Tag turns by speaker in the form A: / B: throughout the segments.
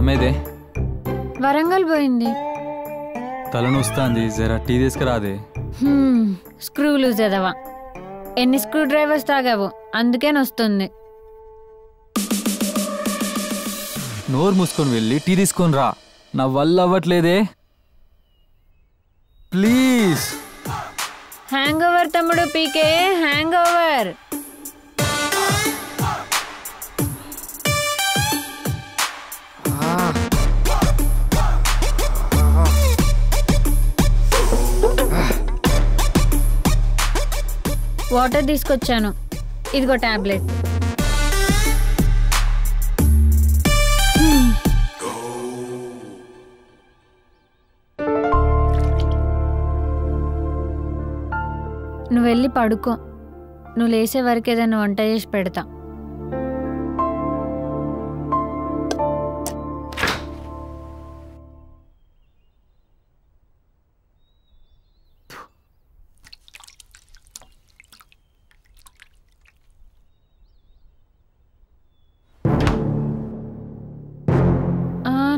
A: అమ్మేదే
B: వరంగల్ పోయింది.
A: తలనొస్తాంది, జరా టీ తీసుకురాదే.
B: స్క్రూలు చదవా, ఎన్ని స్క్రూ డ్రైవర్స్ తాగావు, అందుకే నొస్తుంది.
A: నోరు మూసుకొని వెళ్ళి టీ తీసుకొని రా, నా వల్ల అవ్వట్లేదే ప్లీజ్.
B: హ్యాంగ్ ఓవర్ తమ్ముడు, పీకే హ్యాంగ్ ఓవర్. వాటర్ తీసుకొచ్చాను, ఇదిగో టాబ్లెట్. నువ్వు వెళ్ళి పడుకో, నువ్వు లేసే వరకు ఏదైనా వంట చేసి పెడతా.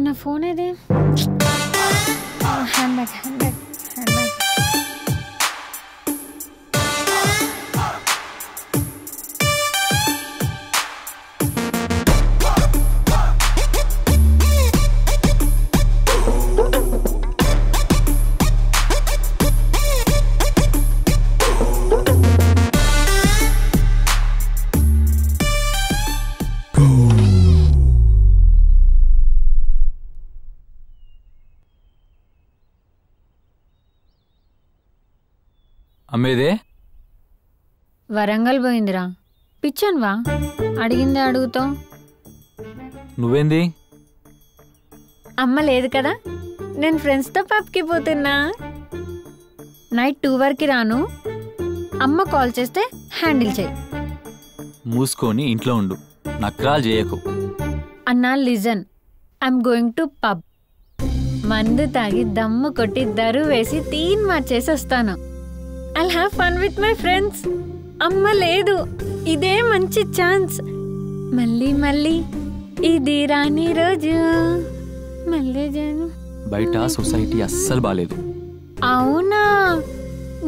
B: నా ఫోన్ ఏది? Hand bag, hand bag, hand bag.
A: అమ్మేదే
B: వరంగల్ పోయిందిరా. పిచ్చన్వా, అడిగిందే అడుగుతావు.
A: నువ్వేంది?
B: అమ్మ లేదు కదా, నేను ఫ్రెండ్స్తో పబ్కి పోతున్నా. నైట్ 2 వరకు రాను, అమ్మ కాల్ చేస్తే హ్యాండిల్ చేయి.
A: మూసుకొని ఇంట్లో ఉండు, నక్రాలు చేయకు.
B: అన్నా listen, I'm going to pub. మందు తాగి దమ్ము కొట్టి దరు వేసి తీన్ మార్చేసి వస్తాను. I'll have fun with my friends. అమ్మ లేదు, ఇదే మంచి ఛాన్స్. మళ్ళీ మళ్ళీ ఇది రాని రోజు మళ్ళీ.
A: బయట సొసైటీ అస్సలు బాలేదు.
B: అవునా,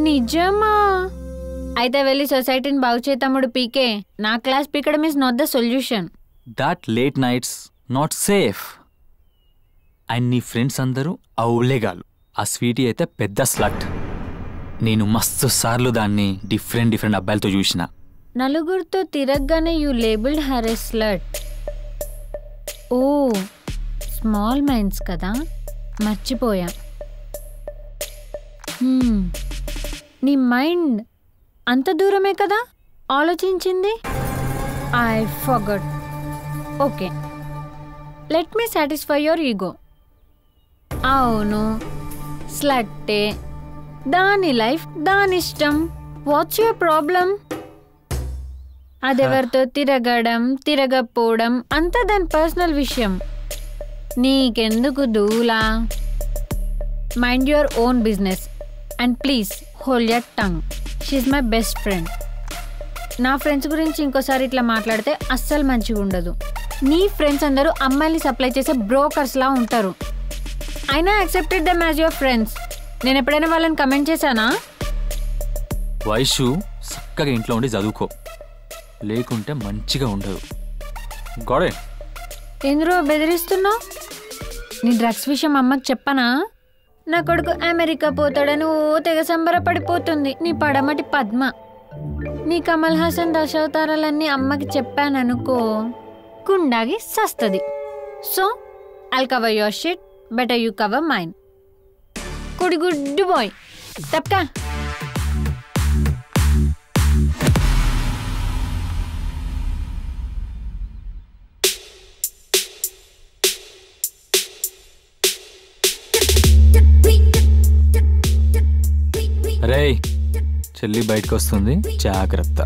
B: నిజమా? అయితే వెళ్ళి సొసైటీని బాగు చేయి తమ్ముడు పీకే. నా క్లాస్ పీకడం is not the solution.
A: That late nights not safe. And నీ ఫ్రెండ్స్ అందరూ అవులేగాలు. ఆ స్వీటీ అయితే పెద్ద స్లట్. నేను మస్తు సార్లు దాన్ని డిఫరెంట్ అబ్బాయిలతో చూసిన.
B: నలుగురితో తిరగగానే you labelled her a slut. Oh, small minds కదా, మర్చిపోయా. నీ మైండ్ అంత దూరమే కదా ఆలోచించింది. I forgot. Okay, let me satisfy your ego. అవును, స్లట్టే, దాని లైఫ్ దాని ఇష్టం. What's your problem? అదెవరితో తిరగడం తిరగపోవడం అంతా దాని పర్సనల్ విషయం. నీకెందుకు దూలా? Mind your own business and please hold your tongue. She's my best friend. నా ఫ్రెండ్స్ గురించి ఇంకోసారి ఇట్లా మాట్లాడితే అస్సలు మంచిగా ఉండదు. నీ ఫ్రెండ్స్ అందరూ అమ్మాయిని సప్లై చేసే బ్రోకర్స్లా ఉంటారు. అయినా accepted them as your friends. నేను ఎప్పుడైనా వాళ్ళని కమెంట్ చేశానా?
A: వైషు, చక్కగా ఇంట్లో ఉండి చదువుకో, లేకుంటే మంచిగా ఉండదు. గోడే
B: ఎందురో బెదిరిస్తున్నావు? నీ డ్రగ్స్ విషయం అమ్మకి చెప్పనా? నా కొడుకు అమెరికా పోతాడని ఓ తెగ సంబరపడిపోతుంది. నీ పడమటి పద్మ. నీ కమల్ హాసన్ దశావతారాలన్నీ అమ్మకి చెప్పాననుకో, కుండాగి సస్తది. So I'll cover your shit, better you cover mine. కుడి గుడ్డు బాయ్, తప్పకా.
A: రేయ్, చెల్లి బయటకు వస్తుంది, జాగ్రత్త.